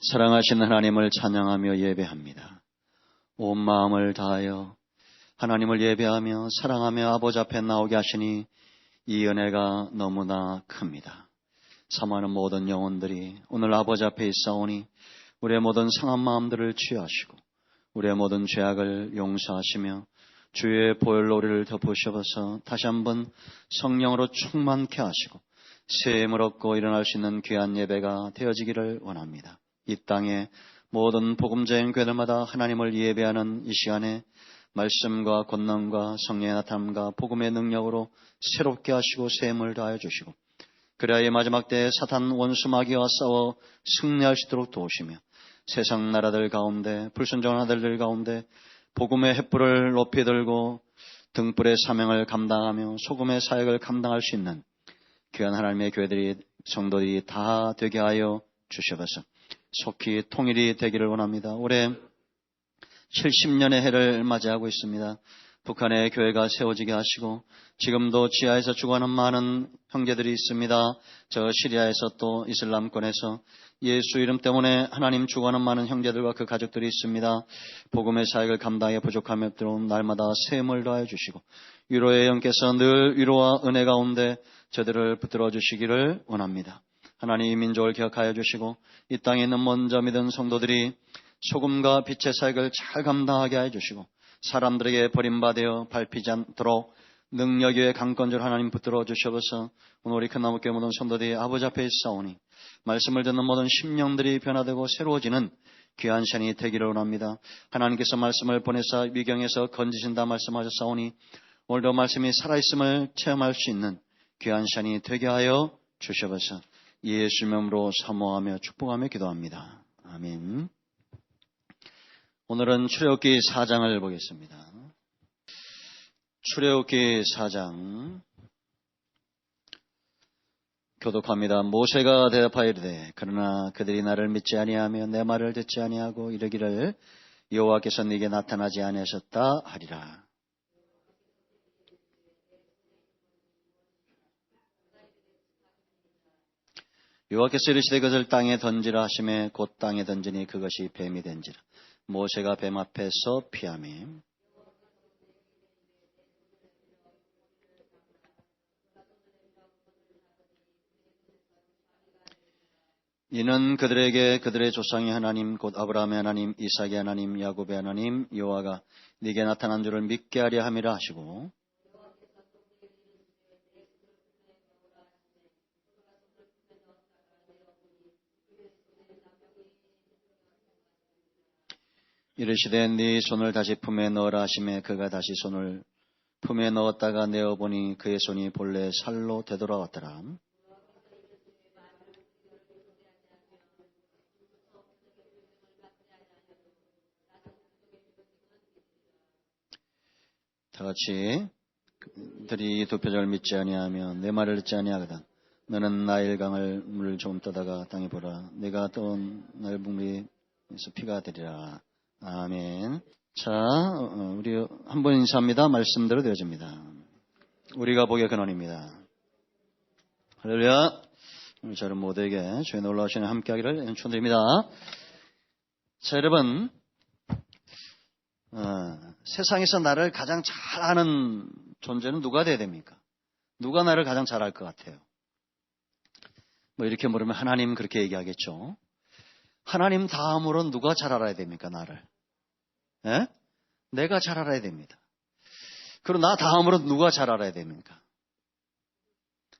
사랑하시는 하나님을 찬양하며 예배합니다. 온 마음을 다하여 하나님을 예배하며 사랑하며 아버지 앞에 나오게 하시니 이 은혜가 너무나 큽니다. 사모하는 모든 영혼들이 오늘 아버지 앞에 있사오니 우리의 모든 상한 마음들을 치유하시고 우리의 모든 죄악을 용서하시며 주의 보혈로 우리를 덮으셔서 다시 한번 성령으로 충만케 하시고 새 힘을 얻고 일어날 수 있는 귀한 예배가 되어지기를 원합니다. 이 땅의 모든 복음자인 교회들마다 하나님을 예배하는 이 시간에 말씀과 권능과 성령의 나타남과 복음의 능력으로 새롭게 하시고 새 힘을 다하여 주시고 그래야 이 마지막 때에 사탄 원수 마귀와 싸워 승리할 수 있도록 도우시며 세상 나라들 가운데 불순종한 아들들 가운데 복음의 횃불을 높이 들고 등불의 사명을 감당하며 소금의 사역을 감당할 수 있는 귀한 하나님의 교회들이 성도들이 다 되게 하여 주셔서 속히 통일이 되기를 원합니다. 올해 70년의 해를 맞이하고 있습니다. 북한의 교회가 세워지게 하시고 지금도 지하에서 죽어가는 많은 형제들이 있습니다. 저 시리아에서 또 이슬람권에서 예수 이름 때문에 하나님 죽어가는 많은 형제들과 그 가족들이 있습니다. 복음의 사역을 감당해 부족함이 없도록 날마다 샘을 더하여 주시고 위로의 영께서 늘 위로와 은혜 가운데 저들을 붙들어 주시기를 원합니다. 하나님 이 민족을 기억하여 주시고 이 땅에 있는 먼저 믿은 성도들이 소금과 빛의 사역을 잘 감당하게 하여 주시고 사람들에게 버림받아 밟히지 않도록 능력 위에 강건절 하나님 붙들어 주셔서 오늘 우리 큰 나무교회 모든 성도들이 아버지 앞에 있사오니 말씀을 듣는 모든 심령들이 변화되고 새로워지는 귀한 시간이 되기를 원합니다. 하나님께서 말씀을 보내사 위경에서 건지신다 말씀하셨사오니 오늘도 말씀이 살아있음을 체험할 수 있는 귀한 시간이 되게 하여 주셔서 예수 이름으로 사모하며 축복하며 기도합니다. 아멘. 오늘은 출애굽기 4장을 보겠습니다. 출애굽기 4장 교독합니다. 모세가 대답하여 이르되 그러나 그들이 나를 믿지 아니하며 내 말을 듣지 아니하고 이르기를 여호와께서 네게 나타나지 아니하셨다 하리라. 여호와께서 이르시되 그것을 땅에 던지라 하시매 곧 땅에 던지니 그것이 뱀이 된지라. 모세가 뱀 앞에서 피하매 이는 그들에게 그들의 조상의 하나님 곧 아브라함의 하나님 이삭의 하나님 야곱의 하나님 여호와가 네게 나타난 줄을 믿게 하려 함이라 하시고 이르시되 네 손을 다시 품에 넣으라 하시매 그가 다시 손을 품에 넣었다가 내어보니 그의 손이 본래 살로 되돌아왔더라. 다같이 그들이 두 표적을 믿지 아니하며 내 말을 듣지 아니하거든 너는 나일강을 물을 조금 떠다가 땅에 보라 내가 떠온 넓은 물에서 피가 되리라. 아멘. 자, 우리 한 번 인사합니다. 말씀대로 되어집니다. 우리가 복의 근원입니다. 할렐루야. 오늘 저는 모두에게 주의 놀라우신 함께하기를 축원드립니다. 자, 여러분, 세상에서 나를 가장 잘 아는 존재는 누가 돼야 됩니까? 누가 나를 가장 잘 알 것 같아요? 뭐 이렇게 물으면 하나님 그렇게 얘기하겠죠. 하나님 다음으로 누가 잘 알아야 됩니까? 나를. 예? 내가 잘 알아야 됩니다. 그리고 나 다음으로 누가 잘 알아야 됩니까?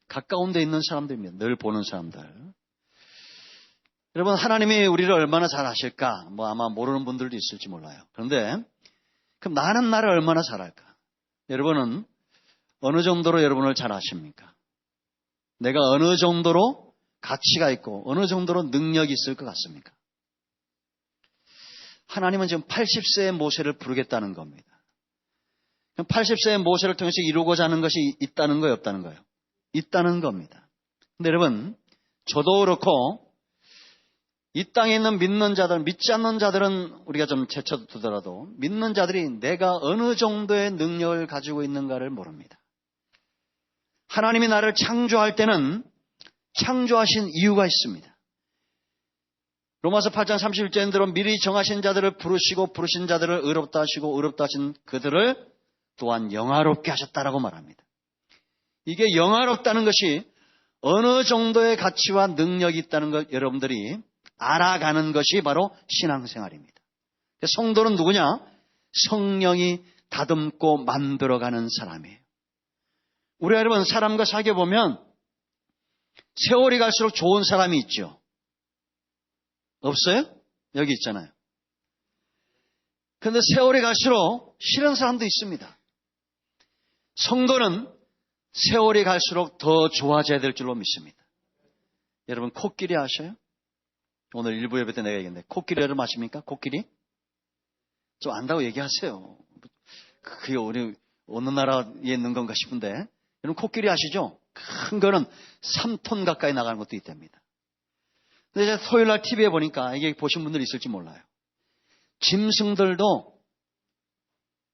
가까운 데 있는 사람들입니다. 늘 보는 사람들. 여러분 하나님이 우리를 얼마나 잘 아실까? 뭐 아마 모르는 분들도 있을지 몰라요. 그런데 그럼 나는 나를 얼마나 잘 알까? 여러분은 어느 정도로 여러분을 잘 아십니까? 내가 어느 정도로 가치가 있고 어느 정도로 능력이 있을 것 같습니까? 하나님은 지금 80세의 모세를 부르겠다는 겁니다. 80세의 모세를 통해서 이루고자 하는 것이 있다는 거예요, 없다는 거예요? 있다는 겁니다. 근데 여러분, 저도 그렇고 이 땅에 있는 믿는 자들, 믿지 않는 자들은 우리가 좀 제쳐두더라도 믿는 자들이 내가 어느 정도의 능력을 가지고 있는가를 모릅니다. 하나님이 나를 창조할 때는 창조하신 이유가 있습니다. 로마서 8장 31절인 대로 미리 정하신 자들을 부르시고 부르신 자들을 의롭다 하시고 의롭다 하신 그들을 또한 영화롭게 하셨다라고 말합니다. 이게 영화롭다는 것이 어느 정도의 가치와 능력이 있다는 것 여러분들이 알아가는 것이 바로 신앙생활입니다. 성도는 누구냐? 성령이 다듬고 만들어가는 사람이에요. 우리 여러분 사람과 사귀어보면 세월이 갈수록 좋은 사람이 있죠. 없어요? 여기 있잖아요. 그런데 세월이 갈수록 싫은 사람도 있습니다. 성도는 세월이 갈수록 더 좋아져야 될 줄로 믿습니다. 여러분 코끼리 아셔요? 오늘 일부 예배 때 내가 얘기했는데 코끼리 여러분 아십니까? 코끼리? 좀 안다고 얘기하세요. 그게 우리 어느 나라에 있는 건가 싶은데 여러분 코끼리 아시죠? 큰 거는 3톤 가까이 나가는 것도 있답니다. 근데 제가 토요일날 TV에 보니까 이게 보신 분들이 있을지 몰라요. 짐승들도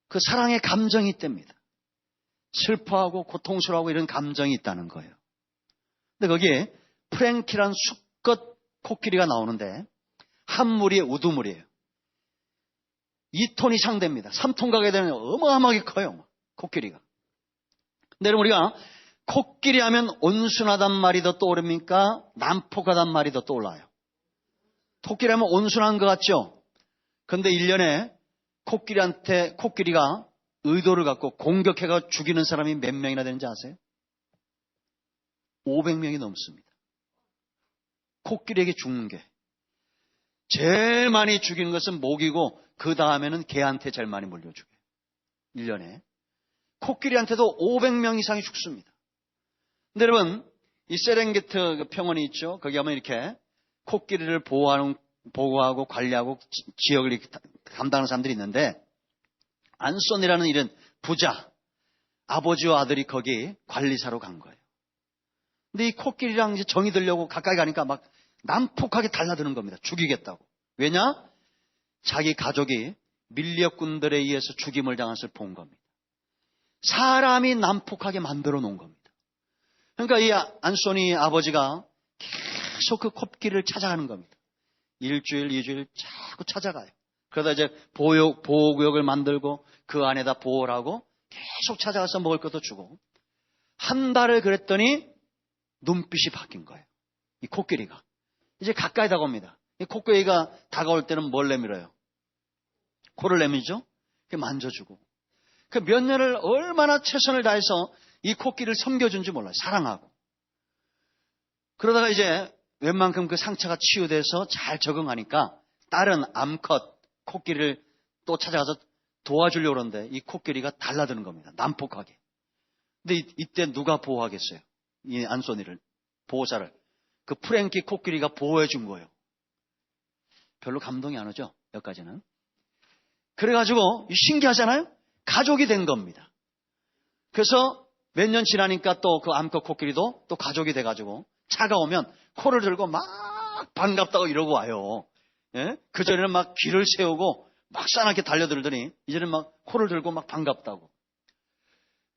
그 사랑의 감정이 있답니다. 슬퍼하고 고통스러워하고 이런 감정이 있다는 거예요. 근데 거기에 프랭키란 수컷 코끼리가 나오는데 한 무리의 우두무리예요. 2톤 이상 됩니다. 3톤 가게 되면 어마어마하게 커요. 코끼리가. 근데 여러분 우리가 코끼리 하면 온순하단 말이 더 떠오릅니까? 난폭하단 말이 더 떠올라요. 코끼리 하면 온순한 것 같죠? 그런데 1년에 코끼리가 의도를 갖고 공격해가 죽이는 사람이 몇 명이나 되는지 아세요? 500명이 넘습니다. 코끼리에게 죽는 게. 제일 많이 죽이는 것은 모기고 그 다음에는 개한테 제일 많이 물려 죽여요. 1년에. 코끼리한테도 500명 이상이 죽습니다. 근데 여러분 이 세렝게티 평원이 있죠. 거기 가면 이렇게 코끼리를 보호하고 관리하고 지역을 이렇게 담당하는 사람들이 있는데 안소니라는 이런 부자 아버지와 아들이 거기 관리사로 간 거예요. 근데 이 코끼리랑 이제 정이 들려고 가까이 가니까 막 난폭하게 달라드는 겁니다. 죽이겠다고. 왜냐? 자기 가족이 밀렵군들에 의해서 죽임을 당한 것을 본 겁니다. 사람이 난폭하게 만들어 놓은 겁니다. 그러니까 이 안소니 아버지가 계속 그 코끼리를 찾아가는 겁니다. 1주일, 2주일 자꾸 찾아가요. 그러다 이제 보호구역을 만들고 그 안에다 보호를 하고 계속 찾아가서 먹을 것도 주고 한 달을 그랬더니 눈빛이 바뀐 거예요. 이 코끼리가. 이제 가까이 다가옵니다. 이 코끼리가 다가올 때는 뭘 내밀어요? 코를 내밀죠? 만져주고. 그 몇 년을 얼마나 최선을 다해서 이 코끼리를 섬겨준지 몰라요. 사랑하고. 그러다가 이제 웬만큼 그 상처가 치유돼서 잘 적응하니까 다른 암컷 코끼리를 또 찾아가서 도와주려고 그러는데 이 코끼리가 달라드는 겁니다. 난폭하게. 근데 이때 누가 보호하겠어요? 이 안소니를, 보호자를. 그 프랭키 코끼리가 보호해 준 거예요. 별로 감동이 안 오죠? 여기까지는. 그래가지고 신기하잖아요? 가족이 된 겁니다. 그래서 몇 년 지나니까 또 그 암컷 코끼리도 또 가족이 돼가지고 차가 오면 코를 들고 막 반갑다고 이러고 와요. 예? 그전에는 막 귀를 세우고 막 싸납게 달려들더니 이제는 막 코를 들고 막 반갑다고.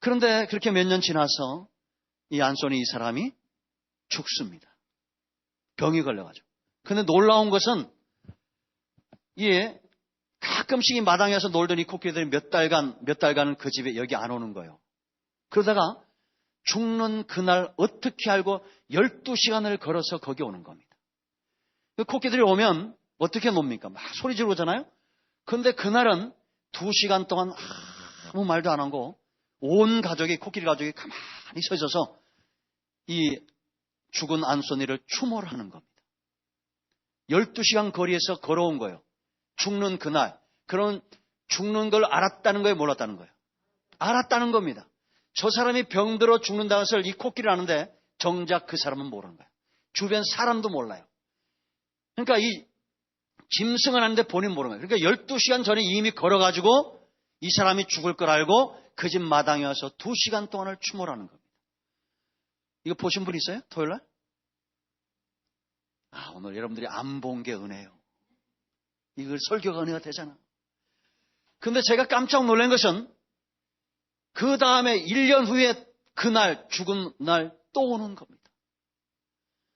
그런데 그렇게 몇 년 지나서 이 안소니 이 사람이 죽습니다. 병이 걸려가지고. 근데 놀라운 것은 이게 가끔씩 이 마당에서 놀던 이 코끼리들이 몇 달간은 그 집에 여기 안 오는 거예요. 그러다가 죽는 그날 어떻게 알고 12시간을 걸어서 거기 오는 겁니다. 그 코끼리들이 오면 어떻게 놉니까? 막 소리 지르잖아요. 그런데 그날은 2시간 동안 아무 말도 안 하고 온 가족이, 코끼리 가족이 가만히 서 있어서 이 죽은 안소니를 추모를 하는 겁니다. 12시간 거리에서 걸어온 거예요. 죽는 그날. 그런 죽는 걸 알았다는 거예요? 몰랐다는 거예요? 알았다는 겁니다. 저 사람이 병들어 죽는다는 것을 이 코끼리를 아는데 정작 그 사람은 모르는 거예요. 주변 사람도 몰라요. 그러니까 이 짐승은 아는데 본인 모르는 거예요. 그러니까 12시간 전에 이미 걸어가지고 이 사람이 죽을 걸 알고 그 집 마당에 와서 2시간 동안을 추모를 하는 겁니다. 이거 보신 분 있어요? 토요일날? 오늘 여러분들이 안 본 게 은혜예요. 이걸 설교가 은혜가 되잖아. 근데 제가 깜짝 놀란 것은 그 다음에 1년 후에 그날 죽은 날 또 오는 겁니다.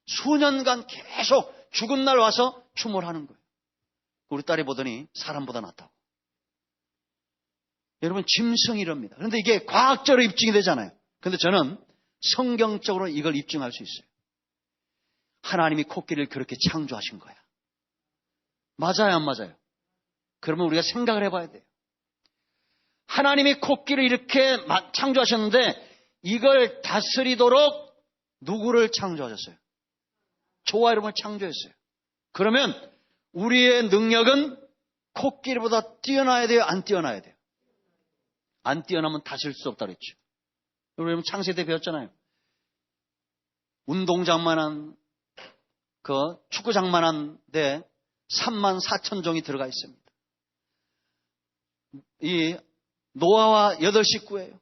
수년간 계속 죽은 날 와서 추몰하는 거예요. 우리 딸이 보더니 사람보다 낫다고. 여러분, 짐승이 이럽니다. 그런데 이게 과학적으로 입증이 되잖아요. 그런데 저는 성경적으로 이걸 입증할 수 있어요. 하나님이 코끼리를 그렇게 창조하신 거야. 맞아요, 안 맞아요? 그러면 우리가 생각을 해봐야 돼요. 하나님이 코끼리를 이렇게 창조하셨는데 이걸 다스리도록 누구를 창조하셨어요? 저와 여러분을 창조했어요. 그러면 우리의 능력은 코끼리보다 뛰어나야 돼요? 안 뛰어나야 돼요? 안 뛰어나면 다스릴 수 없다고 그랬죠. 여러분 창세기 때 배웠잖아요. 운동장만한 축구장만한 데 34,000종이 들어가 있습니다. 이 노아와 8 식구예요.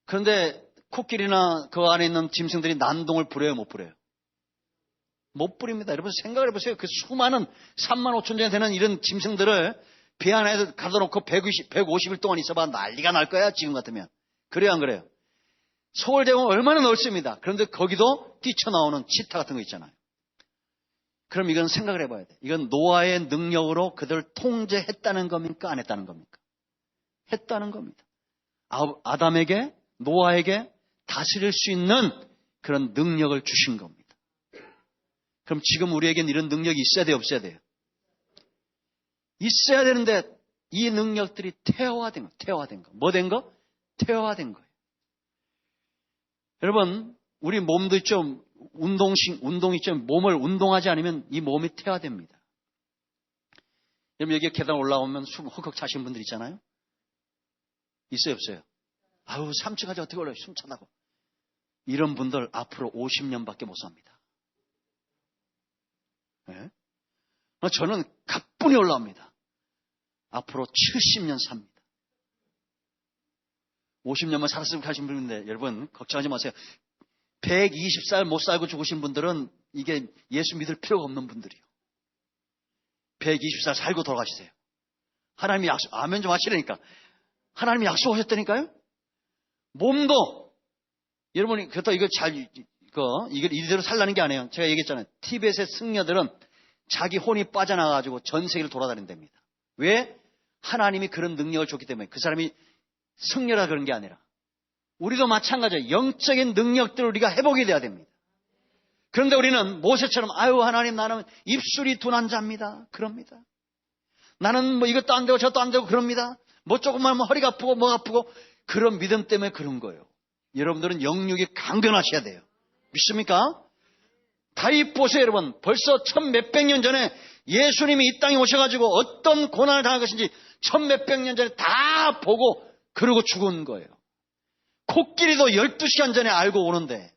그런데 코끼리나 그 안에 있는 짐승들이 난동을 부려요, 못 부려요? 못 부립니다. 여러분 생각을 해보세요. 그 수많은 35,000종이 되는 이런 짐승들을 배 안에 가둬놓고 150일 동안 있어봐 난리가 날 거야, 지금 같으면. 그래요, 안 그래요? 서울대공원 얼마나 넓습니다. 그런데 거기도 뛰쳐나오는 치타 같은 거 있잖아요. 그럼 이건 생각을 해봐야 돼. 이건 노아의 능력으로 그들을 통제했다는 겁니까? 안 했다는 겁니까? 했다는 겁니다. 아담에게, 노아에게 다스릴 수 있는 그런 능력을 주신 겁니다. 그럼 지금 우리에겐 이런 능력이 있어야 돼요, 없어야 돼요? 있어야 되는데 이 능력들이 퇴화된 거. 뭐 된 거? 퇴화된 거예요. 여러분, 우리 몸도 좀 운동이 좀 몸을 운동하지 않으면 이 몸이 퇴화됩니다. 여러분 여기 계단 올라오면 숨 헉헉 차시는 분들 있잖아요. 있어요, 없어요? 아우 3층까지 어떻게 올라요? 숨 차다고. 이런 분들 앞으로 50년밖에 못 삽니다. 네? 저는 가뿐히 올라옵니다. 앞으로 70년 삽니다. 50년만 살았으면 하신 분인데 여러분 걱정하지 마세요. 120살 못 살고 죽으신 분들은 이게 예수 믿을 필요가 없는 분들이요. 120살 살고 돌아가시세요. 하나님이 아멘 좀 하시라니까. 하나님이 약속하셨다니까요. 몸도 여러분이 그렇다 이거 이걸 이대로 살라는 게 아니에요. 제가 얘기했잖아요. 티벳의 승려들은 자기 혼이 빠져나가가지고 전 세계를 돌아다닌답니다. 왜? 하나님이 그런 능력을 줬기 때문에. 그 사람이 승려라 그런 게 아니라 우리도 마찬가지예요. 영적인 능력들을 우리가 회복이 돼야 됩니다. 그런데 우리는 모세처럼 아유 하나님 나는 입술이 둔한 자입니다. 그럽니다. 나는 뭐 이것도 안 되고 저것도 안 되고 그럽니다. 뭐 조금만 하면 허리가 아프고 뭐가 아프고 그런 믿음 때문에 그런 거예요. 여러분들은 영육이 강건하셔야 돼요. 믿습니까? 다윗 보세요 여러분. 벌써 1000몇백 년 전에 예수님이 이 땅에 오셔가지고 어떤 고난을 당할 것인지 1000몇백 년 전에 다 보고 그러고 죽은 거예요. 코끼리도 12시간 전에 알고 오는데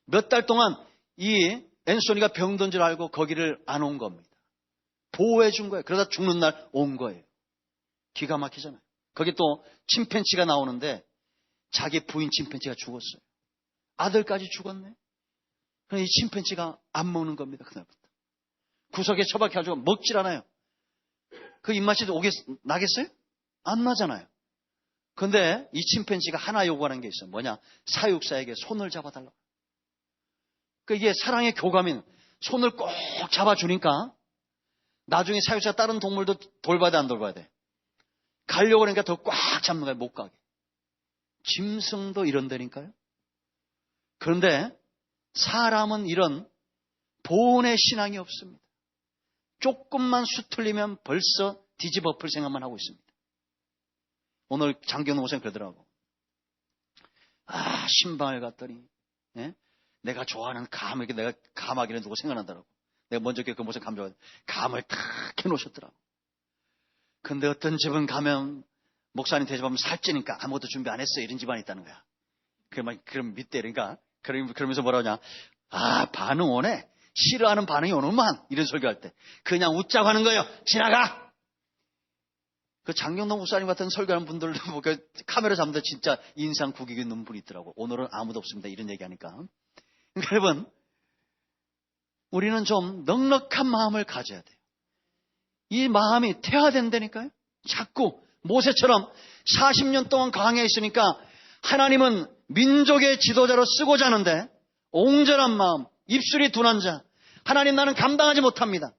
몇 달 동안 이 앤소니가 병든 줄 알고 거기를 안 온 겁니다. 보호해 준 거예요. 그러다 죽는 날 온 거예요. 기가 막히잖아요. 거기 또 침팬치가 나오는데 자기 부인 침팬치가 죽었어요. 아들까지 죽었네. 그런데 이 침팬치가 안 먹는 겁니다. 그날부터. 구석에 처박혀가지고 먹질 않아요. 그 입맛이 나겠어요? 안 나잖아요. 그런데 이 침팬지가 하나 요구하는 게 있어요. 뭐냐? 사육사에게 손을 잡아달라고. 그러니까 이게 사랑의 교감인 손을 꼭 잡아주니까 나중에 사육사가 다른 동물도 돌봐야 돼, 안 돌봐야 돼? 가려고 그러니까 더 꽉 잡는 거예요. 못 가게. 짐승도 이런다니까요. 그런데 사람은 이런 보온의 신앙이 없습니다. 조금만 수틀리면 벌써 뒤집어엎을 생각만 하고 있습니다. 오늘 장경호 목사님 그러더라고. 신방을 갔더니 내가 좋아하는 감을 내가 감하기를 누구 생각난다라고. 내가 먼저 그 목사님 감 좋아해. 감을 탁 해놓으셨더라고. 근데 어떤 집은 가면 목사님 대접하면 살찌니까 아무것도 준비 안 했어. 이런 집안이 있다는 거야. 그럼 밑에 그러니까 그러면서 뭐라 하냐. 반응 오네. 싫어하는 반응이 오는만. 이런 설교할 때. 그냥 웃자고 하는 거예요. 지나가. 그 장경동 목사님 같은 설교하는 분들 카메라 잡는데 진짜 인상 구기게 있는 분이 있더라고. 오늘은 아무도 없습니다. 이런 얘기하니까. 그러니까 여러분 우리는 좀 넉넉한 마음을 가져야 돼요. 이 마음이 퇴화된다니까요. 자꾸 모세처럼 40년 동안 광야에 있으니까 하나님은 민족의 지도자로 쓰고자 하는데 옹졸한 마음, 입술이 둔한 자, 하나님 나는 감당하지 못합니다.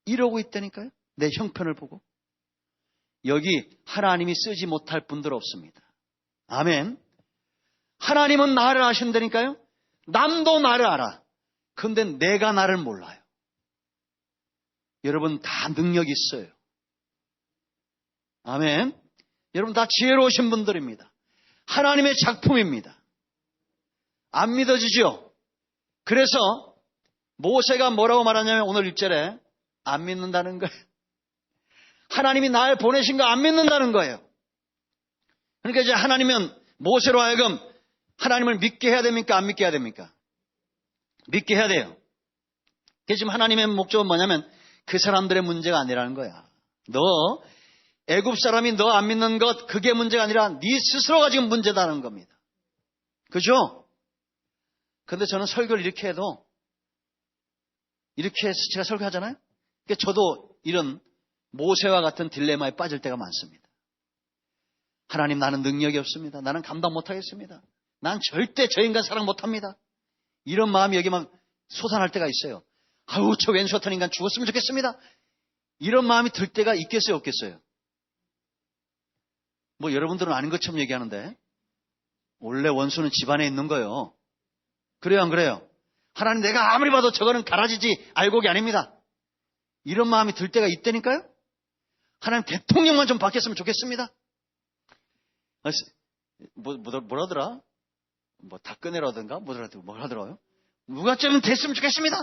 이러고 있다니까요. 내 형편을 보고. 여기 하나님이 쓰지 못할 분들 없습니다. 아멘. 하나님은 나를 아신다니까요. 남도 나를 알아. 그런데 내가 나를 몰라요. 여러분 다 능력이 있어요. 아멘. 여러분 다 지혜로우신 분들입니다. 하나님의 작품입니다. 안 믿어지죠? 그래서 모세가 뭐라고 말하냐면 오늘 1절에 안 믿는다는 거예요. 하나님이 날 보내신 거 안 믿는다는 거예요. 그러니까 이제 하나님은 모세로 하여금 하나님을 믿게 해야 됩니까? 안 믿게 해야 됩니까? 믿게 해야 돼요. 그게 지금 하나님의 목적은 뭐냐면 그 사람들의 문제가 아니라는 거야. 너 애굽 사람이 너 안 믿는 것 그게 문제가 아니라 네 스스로가 지금 문제다는 겁니다. 그죠? 근데 저는 설교를 이렇게 해도 이렇게 해서 제가 설교하잖아요. 그러니까 저도 이런 모세와 같은 딜레마에 빠질 때가 많습니다. 하나님 나는 능력이 없습니다. 나는 감당 못하겠습니다. 난 절대 저 인간 사랑 못합니다. 이런 마음이 여기만 솟아날 때가 있어요. 아우 저 왼수 같은 인간 죽었으면 좋겠습니다. 이런 마음이 들 때가 있겠어요 없겠어요? 뭐 여러분들은 아닌 것처럼 얘기하는데 원래 원수는 집안에 있는 거예요. 그래요 안 그래요? 하나님 내가 아무리 봐도 저거는 가라지지 알곡이 아닙니다. 이런 마음이 들 때가 있다니까요. 하나님 대통령만 좀 바뀌었으면 좋겠습니다. 뭐라더라? 뭐 닭꺼내라든가 뭐라더라요? 누가 좀 됐으면 좋겠습니다.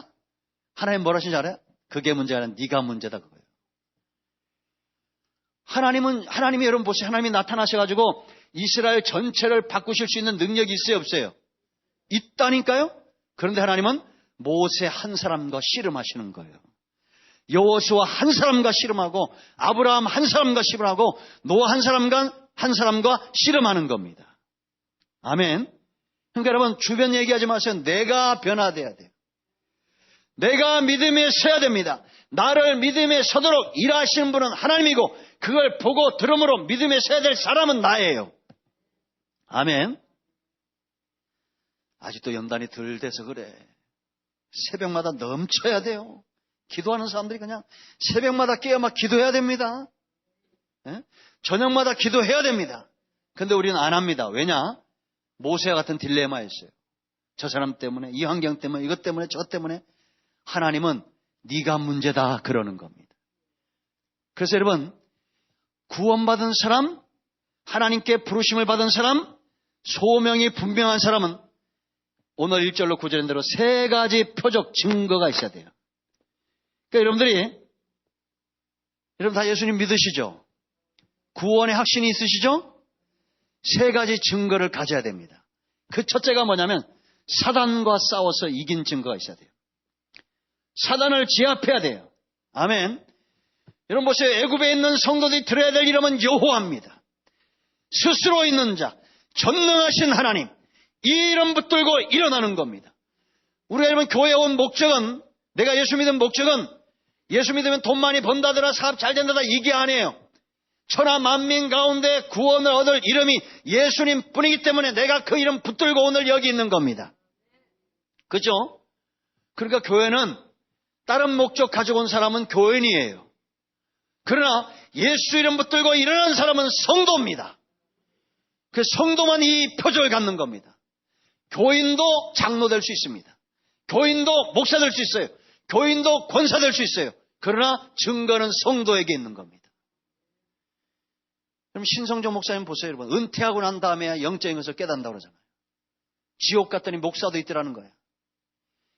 하나님 뭐라 하시는지 알아요? 그게 문제가 아니라 네가 문제다 그거예요. 하나님이 여러분 보세요. 하나님이 나타나셔가지고 이스라엘 전체를 바꾸실 수 있는 능력이 있어요 없어요? 있다니까요. 그런데 하나님은 모세 한 사람과 씨름하시는 거예요. 여호수아 한 사람과 씨름하고 아브라함 한 사람과 씨름하고 노아 한 사람과 씨름하는 겁니다. 아멘. 그러니까 여러분 주변 얘기하지 마세요. 내가 변화돼야 돼요. 내가 믿음에 서야 됩니다. 나를 믿음에 서도록 일하시는 분은 하나님이고 그걸 보고 들음으로 믿음에 서야 될 사람은 나예요. 아멘. 아직도 연단이 덜 돼서 그래. 새벽마다 넘쳐야 돼요. 기도하는 사람들이 그냥 새벽마다 깨어 막 기도해야 됩니다. 예? 저녁마다 기도해야 됩니다. 근데 우리는 안 합니다. 왜냐? 모세와 같은 딜레마에 있어요. 저 사람 때문에, 이 환경 때문에, 이것 때문에, 저것 때문에. 하나님은 네가 문제다 그러는 겁니다. 그래서 여러분 구원받은 사람, 하나님께 부르심을 받은 사람, 소명이 분명한 사람은 오늘 1절로 9절인 대로 세 가지 표적 증거가 있어야 돼요. 그러니까 여러분 다 예수님 믿으시죠? 구원의 확신이 있으시죠? 세 가지 증거를 가져야 됩니다. 그 첫째가 뭐냐면 사단과 싸워서 이긴 증거가 있어야 돼요. 사단을 제압해야 돼요. 아멘. 여러분 보세요. 애굽에 있는 성도들이 들어야 될 이름은 여호와입니다. 스스로 있는 자, 전능하신 하나님, 이 이름 붙들고 일어나는 겁니다. 우리가 여러분 교회에 온 목적은, 내가 예수 믿은 목적은 예수 믿으면 돈 많이 번다더라, 사업 잘 된다더라 이게 아니에요. 천하 만민 가운데 구원을 얻을 이름이 예수님 뿐이기 때문에 내가 그 이름 붙들고 오늘 여기 있는 겁니다. 그죠? 그러니까 교회는 다른 목적 가지고 온 사람은 교인이에요. 그러나 예수 이름 붙들고 일어난 사람은 성도입니다. 그 성도만 이 표적을 갖는 겁니다. 교인도 장로 될 수 있습니다. 교인도 목사 될 수 있어요. 교인도 권사 될 수 있어요. 그러나 증거는 성도에게 있는 겁니다. 그럼 신성종 목사님 보세요, 여러분. 은퇴하고 난 다음에 영적인 것을 깨닫는다고 그러잖아요. 지옥 갔더니 목사도 있더라는 거예요.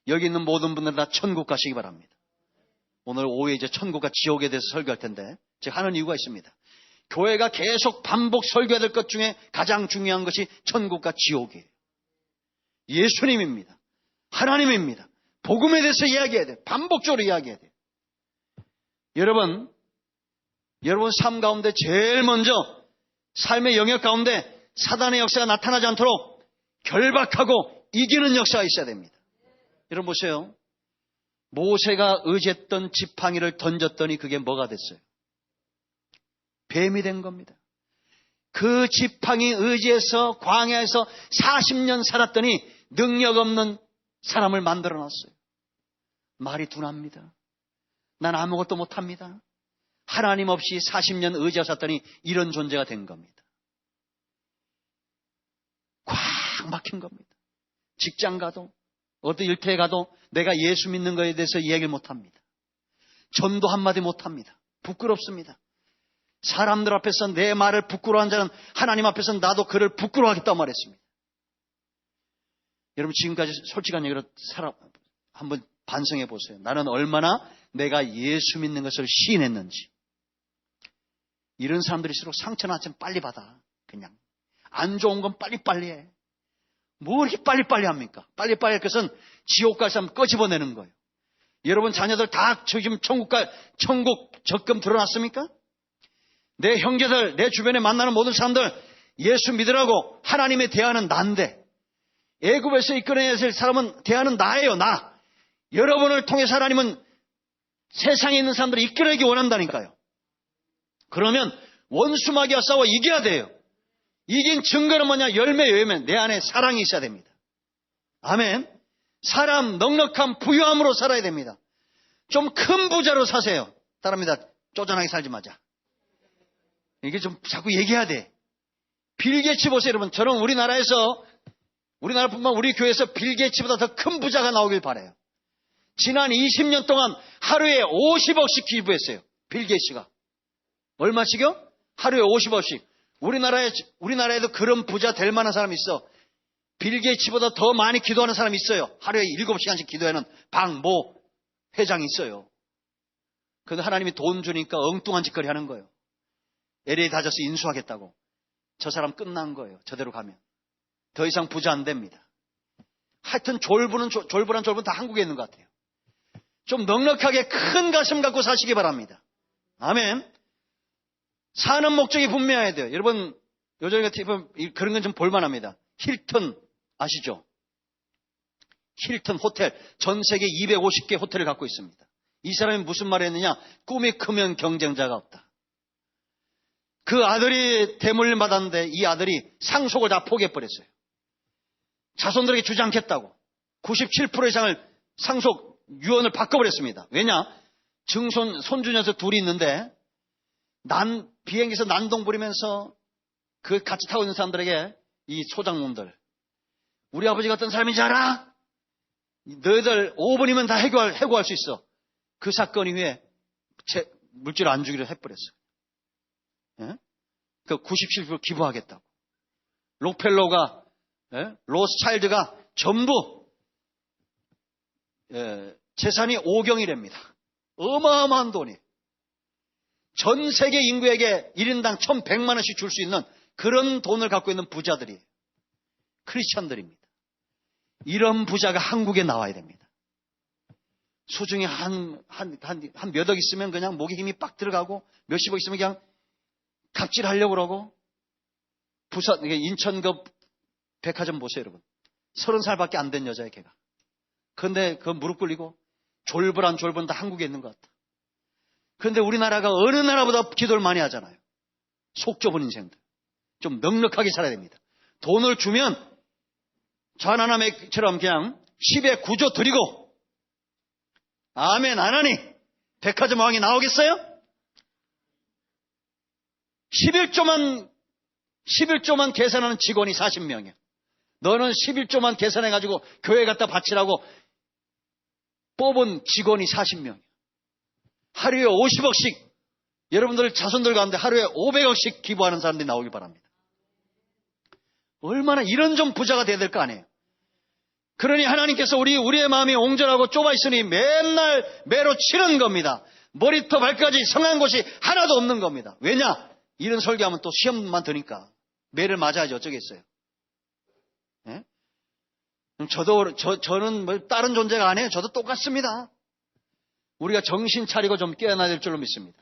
여기 있는 모든 분들 다 천국 가시기 바랍니다. 오늘 오후에 이제 천국과 지옥에 대해서 설교할 텐데 제가 하는 이유가 있습니다. 교회가 계속 반복 설교해야 될 것 중에 가장 중요한 것이 천국과 지옥이에요. 예수님입니다. 하나님입니다. 복음에 대해서 이야기해야 돼요. 반복적으로 이야기해야 돼요. 여러분 삶 가운데 제일 먼저 삶의 영역 가운데 사단의 역사가 나타나지 않도록 결박하고 이기는 역사가 있어야 됩니다. 여러분 보세요. 모세가 의지했던 지팡이를 던졌더니 그게 뭐가 됐어요? 뱀이 된 겁니다. 그 지팡이 의지해서 광야에서 40년 살았더니 능력 없는 사람을 만들어놨어요. 말이 둔합니다. 난 아무것도 못합니다. 하나님 없이 40년 의지하고 살았더니 이런 존재가 된 겁니다. 꽉 막힌 겁니다. 직장 가도 어떤 일터에 가도 내가 예수 믿는 것에 대해서 이야기를 못합니다. 전도 한마디 못합니다. 부끄럽습니다. 사람들 앞에서 내 말을 부끄러워한 자는 하나님 앞에서 나도 그를 부끄러워하겠다고 말했습니다. 여러분 지금까지 솔직한 얘기로 한번 반성해 보세요. 나는 얼마나 내가 예수 믿는 것을 시인했는지. 이런 사람들일수록 상처나 좀 빨리 받아. 그냥 안 좋은 건 빨리빨리 해. 뭐 이렇게 빨리빨리 합니까? 빨리빨리 할 것은 지옥 갈 사람 꺼집어내는 거예요. 여러분 자녀들 다 지금 천국 적금 들어놨습니까? 내 형제들, 내 주변에 만나는 모든 사람들 예수 믿으라고 하나님에 대하는 난데, 애굽에서 이끌어내야 될 사람은 대하는 나예요. 나. 여러분을 통해서 하나님은 세상에 있는 사람들을 이끌어내기 원한다니까요. 그러면 원수마귀와 싸워 이겨야 돼요. 이긴 증거는 뭐냐? 열매. 내 안에 사랑이 있어야 됩니다. 아멘. 사람 넉넉한 부유함으로 살아야 됩니다. 좀 큰 부자로 사세요. 따라합니다. 쪼잔하게 살지 마자. 이게 좀 자꾸 얘기해야 돼. 빌 게이츠 보세요, 여러분. 저는 우리나라뿐만 우리 교회에서 빌 게이츠보다 더 큰 부자가 나오길 바라요. 지난 20년 동안 하루에 50억씩 기부했어요. 빌 게이츠가. 얼마씩요? 하루에 50억씩. 우리나라에도 그런 부자 될 만한 사람이 있어. 빌 게이츠보다 더 많이 기도하는 사람이 있어요. 하루에 7시간씩 기도하는 박모 회장이 있어요. 그런데 하나님이 돈 주니까 엉뚱한 짓거리 하는 거예요. LA 다저스 인수하겠다고. 저 사람 끝난 거예요. 저대로 가면. 더 이상 부자 안 됩니다. 하여튼 졸부한 다 한국에 있는 것 같아요. 좀 넉넉하게 큰 가슴 갖고 사시기 바랍니다. 아멘. 사는 목적이 분명해야 돼요. 여러분 요즘 같은 그런 건 좀 볼만합니다. 힐튼 아시죠? 힐튼 호텔. 전 세계 250개 호텔을 갖고 있습니다. 이 사람이 무슨 말을 했느냐? 꿈이 크면 경쟁자가 없다. 그 아들이 대물림 받았는데 이 아들이 상속을 다 포기해버렸어요. 자손들에게 주지 않겠다고 97% 이상을 상속 유언을 바꿔버렸습니다. 왜냐? 손주 녀석 둘이 있는데 비행기에서 난동 부리면서 그 같이 타고 있는 사람들에게 이 소장놈들, 우리 아버지가 어떤 사람인지 알아? 너희들 5분이면 다 해고할 수 있어. 그 사건 이후에 물질을 안 주기로 해버렸어. 예? 그 97% 기부하겠다고. 록펠러가, 로스차일드가 전부 재산이 5경이랍니다. 어마어마한 돈이. 전 세계 인구에게 1인당 1,100만 원씩 줄 수 있는 그런 돈을 갖고 있는 부자들이 크리스천들입니다. 이런 부자가 한국에 나와야 됩니다. 수중에 한 몇억 있으면 그냥 목에 힘이 빡 들어가고 몇십억 있으면 그냥 갑질하려고 그러고 인천 그 백화점 보세요, 여러분. 30살밖에 안 된 여자예요, 걔가. 그런데 그 무릎 꿇리고 졸부란 다 한국에 있는 것 같아. 그런데 우리나라가 어느 나라보다 기도를 많이 하잖아요. 속 좁은 인생들. 좀 넉넉하게 살아야 됩니다. 돈을 주면 저 하나님처럼 그냥 10에 9조 드리고 아멘 안 하니 백화점 왕이 나오겠어요? 11조만 계산하는 직원이 40명이야. 너는 11조만 계산해가지고 교회 갖다 바치라고 뽑은 직원이 40명이야. 하루에 50억씩 여러분들 자손들 가운데 하루에 500억씩 기부하는 사람들이 나오길 바랍니다. 얼마나 이런 좀 부자가 돼야 될 거 아니에요. 그러니 하나님께서 우리의 마음이 옹졸하고 좁아 있으니 맨날 매로 치는 겁니다. 머리부터 발까지 성한 곳이 하나도 없는 겁니다. 왜냐? 이런 설교하면 또 시험만 드니까 매를 맞아야지 어쩌겠어요. 예? 저는 뭐 다른 존재가 아니에요. 저도 똑같습니다. 우리가 정신 차리고 좀 깨어나야 될 줄로 믿습니다.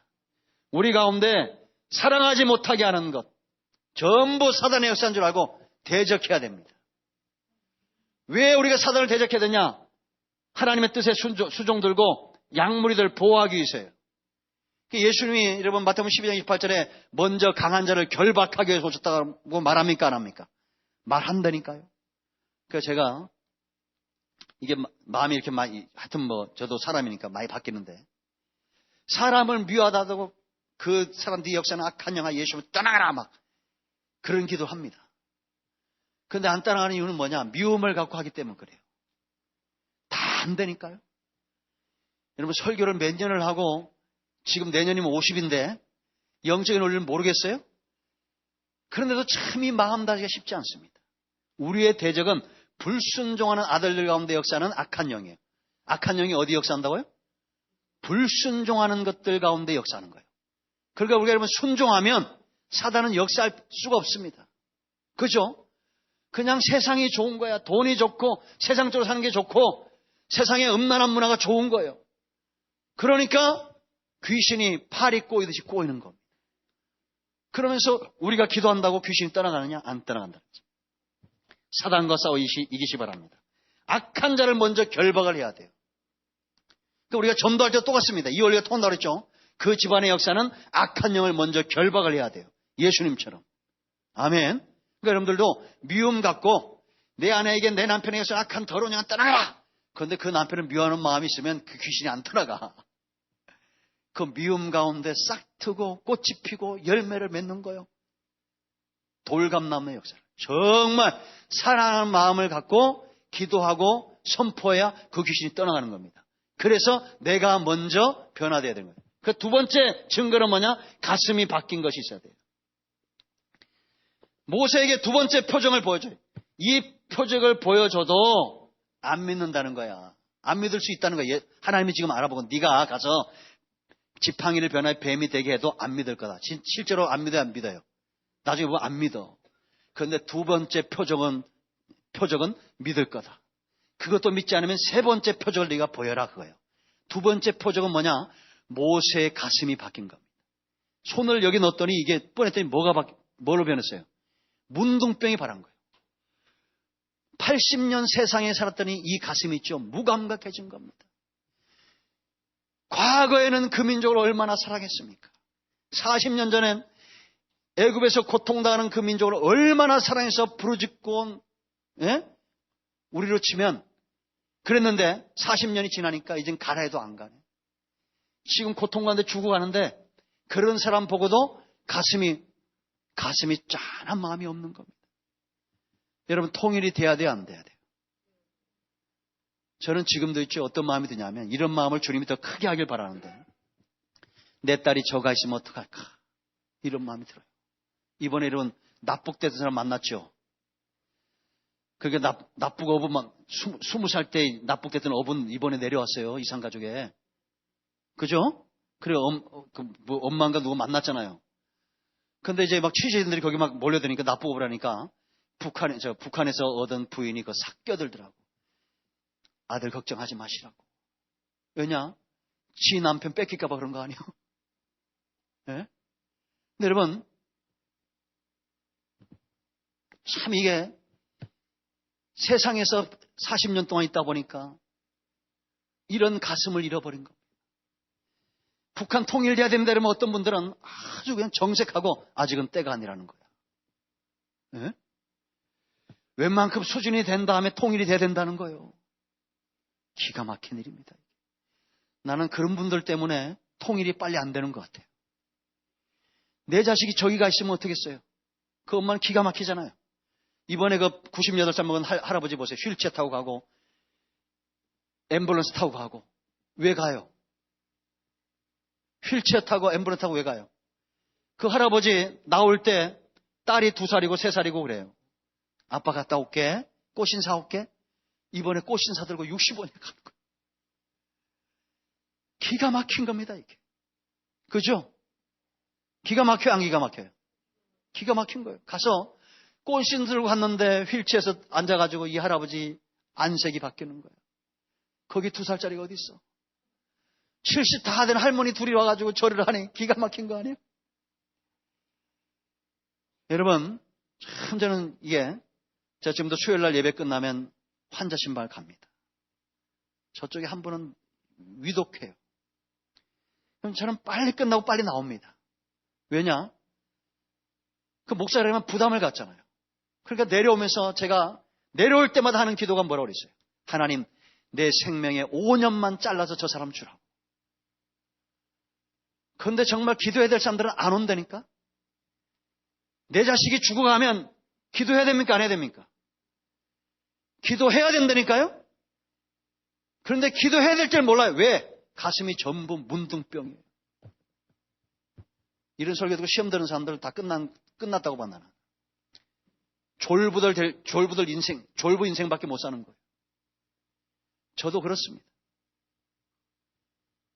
우리 가운데 사랑하지 못하게 하는 것 전부 사단의 역사인 줄 알고 대적해야 됩니다. 왜 우리가 사단을 대적해야 되냐? 하나님의 뜻에 수종 들고 약물이들 보호하기 위해서요. 예수님이 여러분 마태복음 12장 28절에 먼저 강한 자를 결박하기 위해서 오셨다고 말합니까 안 합니까? 말한다니까요. 그래서 제가 이게 마음이 이렇게 많이, 하여튼 뭐, 저도 사람이니까 많이 바뀌는데, 사람을 미워하다고 그 사람 네 역사는 악한 영아 예수를 떠나가라 막 그런 기도를 합니다. 그런데 안 떠나가는 이유는 뭐냐? 미움을 갖고 하기 때문에 그래요. 다 안 되니까요. 여러분 설교를 몇 년을 하고 지금 내년이면 50인데 영적인 원리를 모르겠어요? 그런데도 참 이 마음 다지기가 쉽지 않습니다. 우리의 대적은 불순종하는 아들들 가운데 역사는 악한 영이에요. 악한 영이 어디 역사한다고요? 불순종하는 것들 가운데 역사하는 거예요. 그러니까 우리가 여러분 순종하면 사단은 역사할 수가 없습니다. 그죠? 그냥 세상이 좋은 거야. 돈이 좋고 세상적으로 사는 게 좋고 세상의 음란한 문화가 좋은 거예요. 그러니까 귀신이 팔이 꼬이듯이 꼬이는 겁니다. 그러면서 우리가 기도한다고 귀신이 떠나가느냐? 안 떠나간다. 사단과 싸워 이기시 바랍니다. 악한 자를 먼저 결박을 해야 돼요. 그러니까 우리가 전도할 때도 똑같습니다. 이 원리가 통한다고 그랬죠. 그 집안의 역사는 악한 영을 먼저 결박을 해야 돼요. 예수님처럼. 아멘. 그러니까 여러분들도 미움 갖고 내 아내에게 내 남편에게서 악한 더러운 영을 떠나가라. 그런데 그 남편을 미워하는 마음이 있으면 그 귀신이 안 떠나가. 그 미움 가운데 싹 트고 꽃이 피고 열매를 맺는 거예요. 돌감나무의 역사를. 정말 사랑하는 마음을 갖고 기도하고 선포해야 그 귀신이 떠나가는 겁니다. 그래서 내가 먼저 변화되어야 되는 거예요. 그 두 번째 증거는 뭐냐? 가슴이 바뀐 것이 있어야 돼요. 모세에게 두 번째 표정을 보여줘요. 이 표적을 보여줘도 안 믿는다는 거야. 안 믿을 수 있다는 거야. 하나님이 지금 알아보고 네가 가서 지팡이를 변화해 뱀이 되게 해도 안 믿을 거다. 실제로 안 믿어요, 안 믿어요? 나중에 보면 안 믿어. 그런데 두 번째 표적은 믿을 거다. 그것도 믿지 않으면 세 번째 표적을 네가 보여라 그거예요. 두 번째 표적은 뭐냐? 모세의 가슴이 바뀐 겁니다. 손을 여기 넣었더니 이게 뻔했더니 뭘로 변했어요? 문둥병이 발한 거예요. 80년 세상에 살았더니 이 가슴이 있죠. 무감각해진 겁니다. 과거에는 그 민족을 얼마나 사랑했습니까? 40년 전엔 애굽에서 고통당하는 그 민족을 얼마나 사랑해서 부르짖고 온, 우리로 치면 그랬는데 40년이 지나니까 이젠 가라 해도 안 가네. 지금 고통 가운데 죽어가는데 그런 사람 보고도 가슴이 짠한 마음이 없는 겁니다. 여러분 통일이 돼야 돼요, 안 돼야 돼요? 저는 지금도 있죠. 어떤 마음이 드냐면 이런 마음을 주님이 더 크게 하길 바라는데 내 딸이 저가 있으면 어떡할까? 이런 마음이 들어요. 이번에 이런 납북됐던 사람 만났죠. 그게 납북 어부 막 20살 때 납북됐던 어분 이번에 내려왔어요. 이산가족에. 그죠? 그래 엄마인가 누구 만났잖아요. 근데 이제 막 취재진들이 거기 막 몰려드니까 납북 어부라니까 북한에서 얻은 부인이 그 싹 껴들더라고. 아들 걱정하지 마시라고. 왜냐? 지 남편 뺏길까봐 그런 거 아니에요? 네? 근데 여러분, 참 이게 세상에서 40년 동안 있다 보니까 이런 가슴을 잃어버린 겁니다. 북한 통일돼야 됩니다. 이러면 어떤 분들은 아주 그냥 정색하고 아직은 때가 아니라는 거야. 네? 웬만큼 수준이 된 다음에 통일이 돼야 된다는 거예요. 기가 막힌 일입니다. 나는 그런 분들 때문에 통일이 빨리 안 되는 것 같아요. 내 자식이 저기 가 있으면 어떻겠어요? 그 엄마는 기가 막히잖아요. 이번에 그 98살 먹은 할아버지 보세요. 휠체어 타고 가고 앰뷸런스 타고 가고. 왜 가요? 휠체어 타고 앰뷸런스 타고 왜 가요? 그 할아버지 나올 때 딸이 2살이고 3살이고 그래요. 아빠 갔다 올게. 꽃신 사올게. 이번에 꽃신 사들고 60원에 가는 거예요. 기가 막힌 겁니다, 이게. 그죠? 기가 막혀요, 안 기가 막혀요? 기가 막힌 거예요. 가서 꽃신 들고 갔는데 휠체어에서 앉아가지고 이 할아버지 안색이 바뀌는 거예요. 거기 2살짜리가 어디 있어? 70 다 된 할머니 둘이 와가지고 절을 하니 기가 막힌 거 아니에요? 여러분, 참 저는 이게 제가 지금도 수요일날 예배 끝나면 환자 신발 갑니다. 저쪽에 한 분은 위독해요. 그럼 저는 빨리 끝나고 빨리 나옵니다. 왜냐? 그 목사라면 부담을 갖잖아요. 그러니까 내려오면서 제가 내려올 때마다 하는 기도가 뭐라고 그랬어요? 하나님, 내 생명의 5년만 잘라서 저 사람 주라고. 그런데 정말 기도해야 될 사람들은 안 온다니까? 내 자식이 죽어가면 기도해야 됩니까? 안 해야 됩니까? 기도해야 된다니까요? 그런데 기도해야 될 줄 몰라요. 왜? 가슴이 전부 문둥병이에요. 이런 설교 듣고 시험 드는 사람들은 다 끝났다고 봐, 나는. 졸부들 인생, 졸부 인생밖에 못 사는 거예요. 저도 그렇습니다.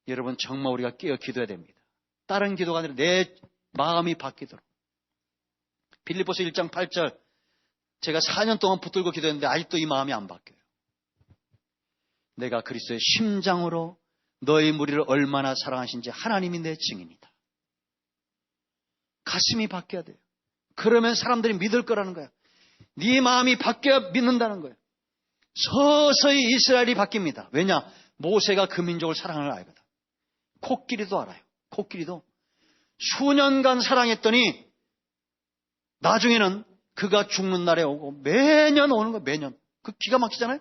여러분, 정말 우리가 깨어 기도해야 됩니다. 다른 기도가 아니라 내 마음이 바뀌도록. 빌립보서 1장 8절, 제가 4년 동안 붙들고 기도했는데 아직도 이 마음이 안 바뀌어요. 내가 그리스도의 심장으로 너희 무리를 얼마나 사랑하신지 하나님이 내 증인이다. 가슴이 바뀌어야 돼요. 그러면 사람들이 믿을 거라는 거예요. 네 마음이 바뀌어 믿는다는 거예요. 서서히 이스라엘이 바뀝니다. 왜냐? 모세가 그 민족을 사랑을 알거든. 코끼리도 알아요. 코끼리도 수년간 사랑했더니 나중에는 그가 죽는 날에 오고 매년 오는 거예요. 매년. 그 기가 막히잖아요.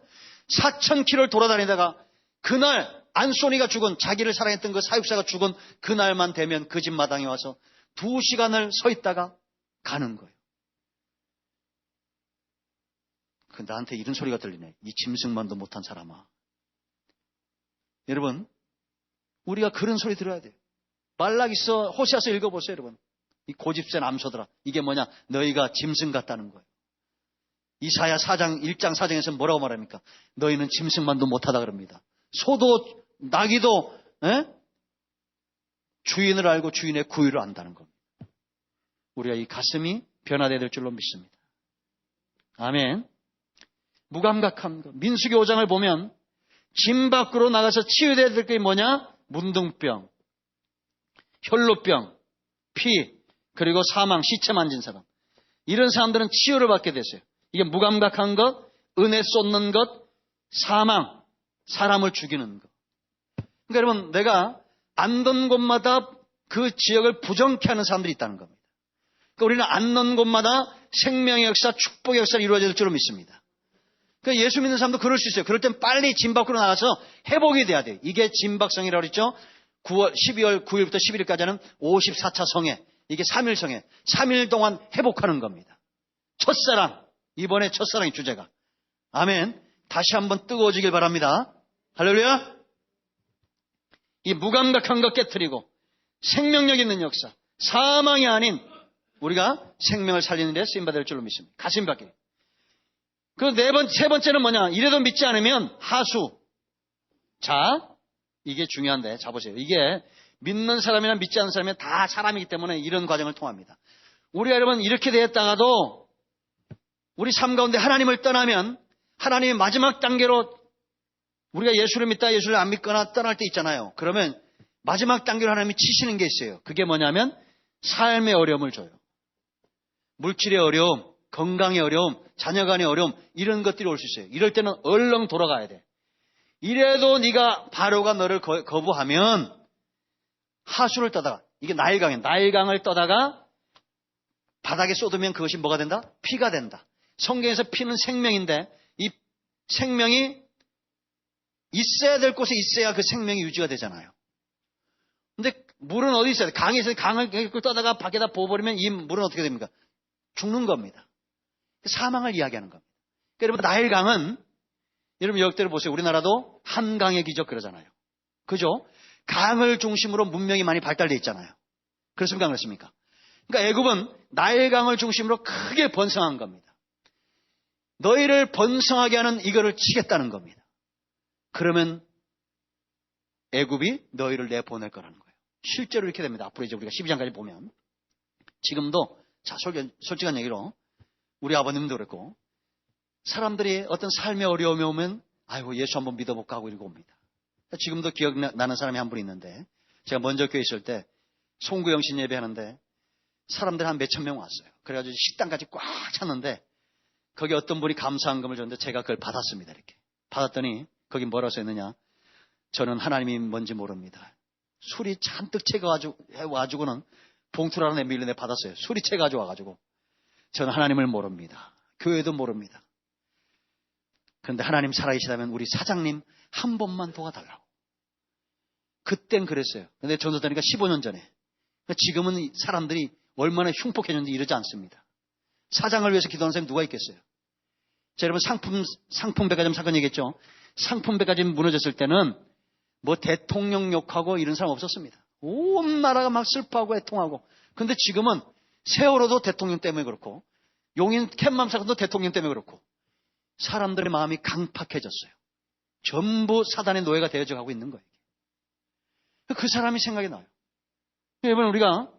4,000km를 돌아다니다가 그날 안소니가 죽은, 자기를 사랑했던 그 사육사가 죽은 그날만 되면 그 집 마당에 와서 2시간을 서 있다가 가는 거예요. 그 나한테 이런 소리가 들리네. 이 짐승만도 못한 사람아. 여러분, 우리가 그런 소리 들어야 돼요. 말라기서 호시아서 읽어보세요, 여러분. 이 고집센 암소들아. 이게 뭐냐? 너희가 짐승 같다는 거예요. 이사야 4장 1장 4장에서 뭐라고 말합니까? 너희는 짐승만도 못하다 그럽니다. 소도 나귀도 주인을 알고 주인의 구유를 안다는 겁니다. 우리가 이 가슴이 변화되어야 될 줄로 믿습니다. 아멘. 무감각한 것. 민수기 5장을 보면 짐 밖으로 나가서 치유되어야 될 게 뭐냐? 문둥병, 혈루병, 피, 그리고 사망, 시체 만진 사람. 이런 사람들은 치유를 받게 됐어요. 이게 무감각한 것, 은혜 쏟는 것, 사망, 사람을 죽이는 것. 그러니까 여러분, 내가 앉는 곳마다 그 지역을 부정케 하는 사람들이 있다는 겁니다. 그러니까 우리는 앉는 곳마다 생명의 역사, 축복의 역사가 이루어질 줄로 믿습니다. 그러니까 예수 믿는 사람도 그럴 수 있어요. 그럴 땐 빨리 짐 밖으로 나가서 회복이 돼야 돼요. 이게 짐박성이라고 그랬죠. 12월 9일부터 11일까지는 54차 성회. 이게 3일 성회. 3일 동안 회복하는 겁니다. 첫사랑. 이번에 첫사랑의 주제가. 아멘. 다시 한번 뜨거워지길 바랍니다. 할렐루야. 이 무감각한 것 깨트리고 생명력 있는 역사. 사망이 아닌 우리가 생명을 살리는 데 쓰임받을 줄로 믿습니다. 가슴 밖에. 그 세 번째는 뭐냐? 이래도 믿지 않으면 하수. 자, 이게 중요한데, 자보세요. 이게 믿는 사람이나 믿지 않는 사람이 다 사람이기 때문에 이런 과정을 통합니다. 우리가 여러분 이렇게 되었다가도 우리 삶 가운데 하나님을 떠나면 하나님의 마지막 단계로 우리가 예수를 믿다 예수를 안 믿거나 떠날 때 있잖아요. 그러면 마지막 단계로 하나님이 치시는 게 있어요. 그게 뭐냐면 삶의 어려움을 줘요. 물질의 어려움, 건강의 어려움, 자녀간의 어려움, 이런 것들이 올 수 있어요. 이럴 때는 얼른 돌아가야 돼. 이래도 네가 바로가 너를 거부하면 하수를 떠다가, 이게 나일강이에요. 나일강을 떠다가 바닥에 쏟으면 그것이 뭐가 된다? 피가 된다. 성경에서 피는 생명인데 이 생명이 있어야 될 곳에 있어야 그 생명이 유지가 되잖아요. 근데 물은 어디 있어야 돼? 강에서 강을 떠다가 밖에다 부어버리면 이 물은 어떻게 됩니까? 죽는 겁니다. 사망을 이야기하는 겁니다. 그러니까 여러분, 나일강은 여러분 역대를 보세요. 우리나라도 한강의 기적 그러잖아요. 그죠? 강을 중심으로 문명이 많이 발달되어 있잖아요. 그렇습니까? 안 그렇습니까? 그러니까 애굽은 나일강을 중심으로 크게 번성한 겁니다. 너희를 번성하게 하는 이거를 치겠다는 겁니다. 그러면 애굽이 너희를 내보낼 거라는 거예요. 실제로 이렇게 됩니다. 앞으로 이제 우리가 12장까지 보면. 지금도, 자, 솔직한 얘기로 우리 아버님도 그랬고, 사람들이 어떤 삶의 어려움이 오면 아이고 예수 한번 믿어볼까 하고 이러고 옵니다. 지금도 기억나는 사람이 한 분 있는데, 제가 먼저 교회 있을 때 송구영신 예배하는데 사람들 한 몇천 명 왔어요. 그래가지고 식당까지 꽉 찼는데 거기 어떤 분이 감사한 금을 줬는데 제가 그걸 받았습니다. 이렇게 받았더니 거기 뭐라고 써있느냐? 저는 하나님이 뭔지 모릅니다. 술이 잔뜩 채가지고는 봉투를 하나 밀려내 받았어요. 술이 채가지고 와가지고 저는 하나님을 모릅니다. 교회도 모릅니다. 그런데 하나님 살아계시다면 우리 사장님 한 번만 도와달라고. 그땐 그랬어요. 근데 전도다니까 15년 전에. 지금은 사람들이 얼마나 흉폭해졌는지 이러지 않습니다. 사장을 위해서 기도하는 사람이 누가 있겠어요? 자, 여러분 상품 백화점 사건 얘기했죠. 상품 백화점이 무너졌을 때는 뭐 대통령 욕하고 이런 사람 없었습니다. 온 나라가 막 슬퍼하고 애통하고. 근데 지금은 세월호도 대통령 때문에 그렇고 용인 캣맘 사건도 대통령 때문에 그렇고 사람들의 마음이 강팍해졌어요. 전부 사단의 노예가 되어져 가고 있는 거예요. 그 사람이 생각이 나요. 여러분, 우리가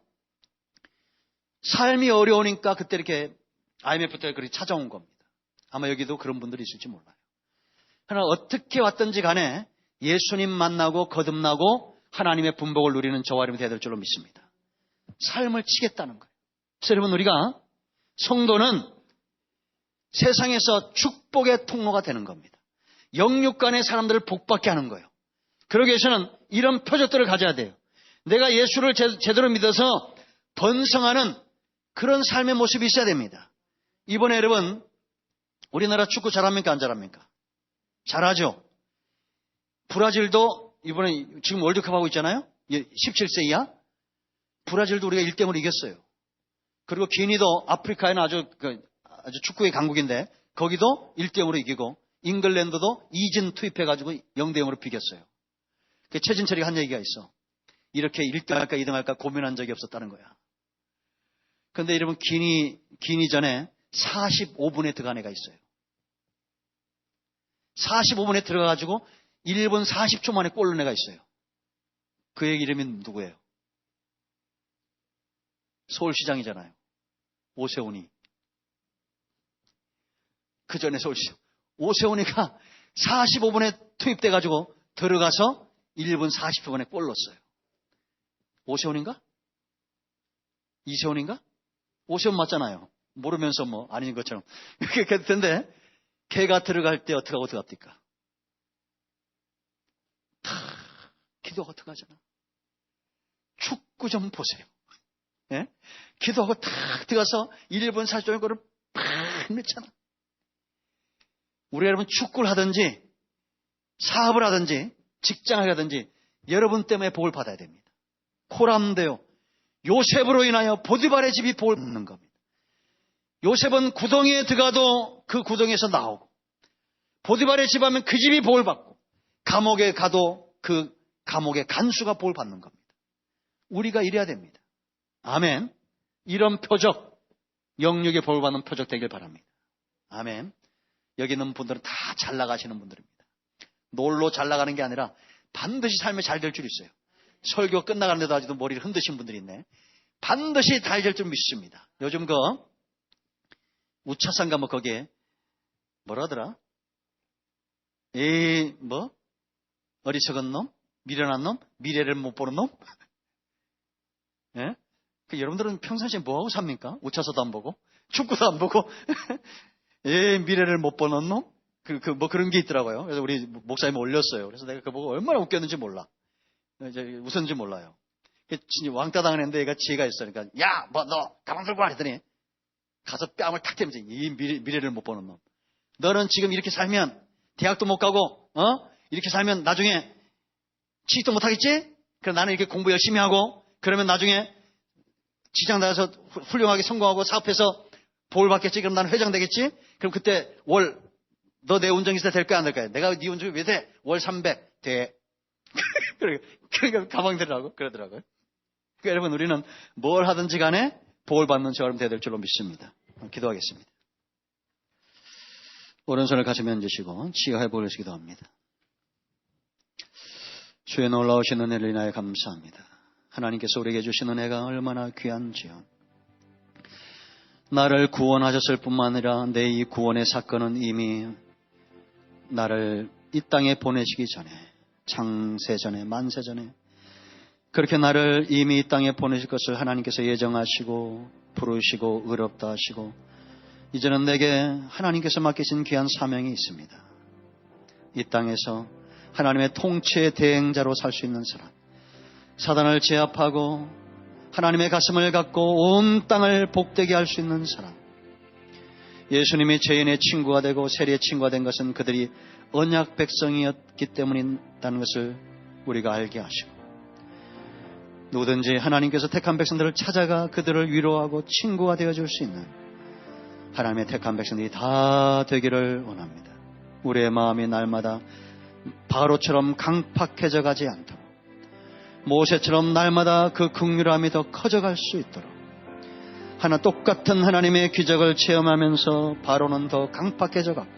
삶이 어려우니까 그때 이렇게 IMF 때 그렇게 찾아온 겁니다. 아마 여기도 그런 분들이 있을지 몰라요. 그러나 어떻게 왔든지 간에 예수님 만나고 거듭나고 하나님의 분복을 누리는 저와 여러분이 되어야 될 줄로 믿습니다. 삶을 치겠다는 거예요. 그래서 여러분, 우리가 성도는 세상에서 축복의 통로가 되는 겁니다. 영육간의 사람들을 복받게 하는 거예요. 그러기 위해서는 이런 표적들을 가져야 돼요. 내가 예수를 제대로 믿어서 번성하는 그런 삶의 모습이 있어야 됩니다. 이번에 여러분, 우리나라 축구 잘합니까? 안 잘합니까? 잘하죠. 브라질도 이번에 지금 월드컵 하고 있잖아요. 17세 이하. 브라질도 우리가 1대0으로 이겼어요. 그리고 기니도 아프리카에는 아주 축구의 강국인데 거기도 1대0으로 이기고 잉글랜드도 이진 투입해가지고 0대0으로 비겼어요. 최진철이가 한 얘기가 있어. 이렇게 1등 할까 2등 할까 고민한 적이 없었다는 거야. 그런데 여러분, 기니전에 45분에 들어간 애가 있어요. 45분에 들어가가지고 1분 40초 만에 골 넣은 애가 있어요. 그 애 이름이 누구예요? 서울시장이잖아요. 오세훈이. 그 전에 서울시장. 오세훈이가 45분에 투입돼가지고 들어가서 1분 40초 만에 골 넣었어요. 오세훈인가? 이세훈인가? 오세훈 맞잖아요. 모르면서 뭐 아닌 것처럼. 그렇게 될 텐데 걔가 들어갈 때 어떻게 하고 들어갑니까? 기도하고 어떡하잖아. 축구 좀 보세요. 예? 기도하고 탁 들어가서 1분 40초의 거를 팍 넣잖아. 우리 여러분 축구를 하든지 사업을 하든지 직장을 하든지 여러분 때문에 복을 받아야 됩니다. 코람데요. 요셉으로 인하여 보디발의 집이 복을 받는 겁니다. 요셉은 구덩이에 들어가도 그 구덩이에서 나오고 보디발의 집 하면 그 집이 복을 받고 감옥에 가도 그 감옥의 간수가 복을 받는 겁니다. 우리가 이래야 됩니다. 아멘. 이런 표적, 영육의 복을 받는 표적 되길 바랍니다. 아멘. 여기 있는 분들은 다 잘 나가시는 분들입니다. 놀러 잘 나가는 게 아니라 반드시 삶에 잘 될 줄 있어요. 설교 끝나가는데도 아직도 머리를 흔드신 분들이 있네. 반드시 잘 될 줄 믿습니다. 요즘 우차산 가면 거기에 뭐라 하더라? 어리석은 놈? 미련한 놈? 미래를 못 보는 놈? 예? 여러분들은 평상시에 뭐하고 삽니까? 우차서도 안 보고 축구도 안 보고 미래를 못 보는 놈? 뭐 그런 게 있더라고요. 그래서 우리 목사님이 올렸어요. 그래서 내가 그거 보고 얼마나 웃겼는지 몰라. 이제 웃었는지 몰라요. 왕따 당했는데 얘가 지혜가 있어. 그러니까 야, 너 가만 들고 와 했더니 가서 뺨을 탁 때면서 이 미래를 못 보는 놈. 너는 지금 이렇게 살면 대학도 못 가고 이렇게 살면 나중에 취직도 못 하겠지? 그럼 나는 이렇게 공부 열심히 하고 그러면 나중에 직장 나가서 훌륭하게 성공하고 사업해서 복을 받겠지? 그럼 나는 회장 되겠지? 그럼 그때 너 내 운전기사 될 거야 안 될 거야? 내가 네 운전기 왜 돼? 월 300 돼. 그러니까 가방 들으라고 그러더라고요. 그러니까 여러분, 우리는 뭘 하든지 간에 복을 받는 저와 여러분 될 줄로 믿습니다. 기도하겠습니다. 오른손을 가슴에 얹으시고 치유해 보려서 기도합니다. 주의 놀라우신 은혜를 인하여 감사합니다. 하나님께서 우리에게 주신 은혜가 얼마나 귀한지요. 나를 구원하셨을 뿐만 아니라 내 이 구원의 사건은 이미 나를 이 땅에 보내시기 전에 창세전에 만세전에 그렇게 나를 이미 이 땅에 보내실 것을 하나님께서 예정하시고 부르시고 의롭다 하시고 이제는 내게 하나님께서 맡기신 귀한 사명이 있습니다. 이 땅에서 하나님의 통치의 대행자로 살 수 있는 사람, 사단을 제압하고 하나님의 가슴을 갖고 온 땅을 복되게 할 수 있는 사람, 예수님이 죄인의 친구가 되고 세리의 친구가 된 것은 그들이 언약 백성이었기 때문이라는 것을 우리가 알게 하시고, 누구든지 하나님께서 택한 백성들을 찾아가 그들을 위로하고 친구가 되어줄 수 있는 하나님의 택한 백성들이 다 되기를 원합니다. 우리의 마음이 날마다 바로처럼 강팍해져 가지 않도록, 모세처럼 날마다 그 긍휼함이 더 커져갈 수 있도록, 하나 똑같은 하나님의 기적을 체험하면서 바로는 더 강팍해져 갔고,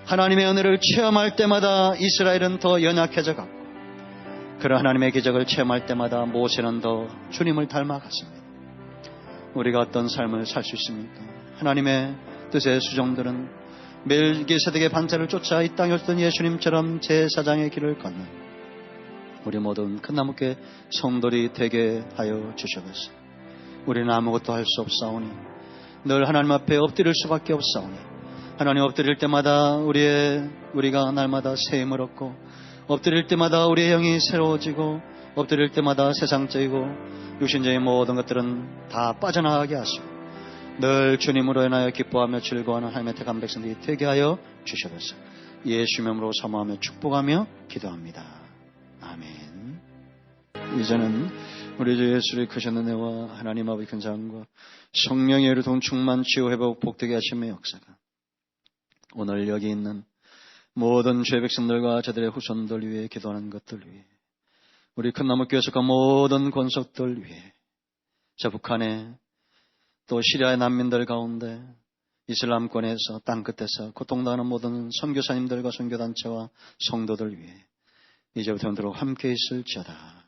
하나님의 은혜를 체험할 때마다 이스라엘은 더 연약해져 갔고, 그런 하나님의 기적을 체험할 때마다 모세는 더 주님을 닮아갔습니다. 우리가 어떤 삶을 살 수 있습니까? 하나님의 뜻의 수종들은 멜기세덱의 반차를 쫓아 이 땅에 오셨던 예수님처럼 제사장의 길을 걷는 우리 모든 큰 나무께 성돌이 되게 하여 주셔서 우리는 아무것도 할 수 없사오니 늘 하나님 앞에 엎드릴 수밖에 없사오니, 하나님 엎드릴 때마다 우리가 날마다 새 힘을 얻고, 엎드릴 때마다 우리의 영이 새로워지고, 엎드릴 때마다 세상적이고 육신적인 모든 것들은 다 빠져나가게 하시고, 늘 주님으로 인하여 기뻐하며 즐거워하는 하나님의 택한 백성들이 되게 하여 주셔서 예수 이름으로 사모하며 축복하며 기도합니다. 아멘. 이제는 우리 주 예수의 크신 은혜와 하나님 아버지 큰 사랑과 성령의 의로 충만 치유 회복 복되게 하심의 역사가 오늘 여기 있는 모든 죄 백성들과 저들의 후손들 위해 기도하는 것들 위해, 우리 큰 나무 교회 속한 모든 권속들 위해, 저 북한에 또 시리아의 난민들 가운데 이슬람권에서 땅끝에서 고통당하는 모든 선교사님들과 선교단체와 성도들 위해 이제부터 영원토록 함께 있을지어다.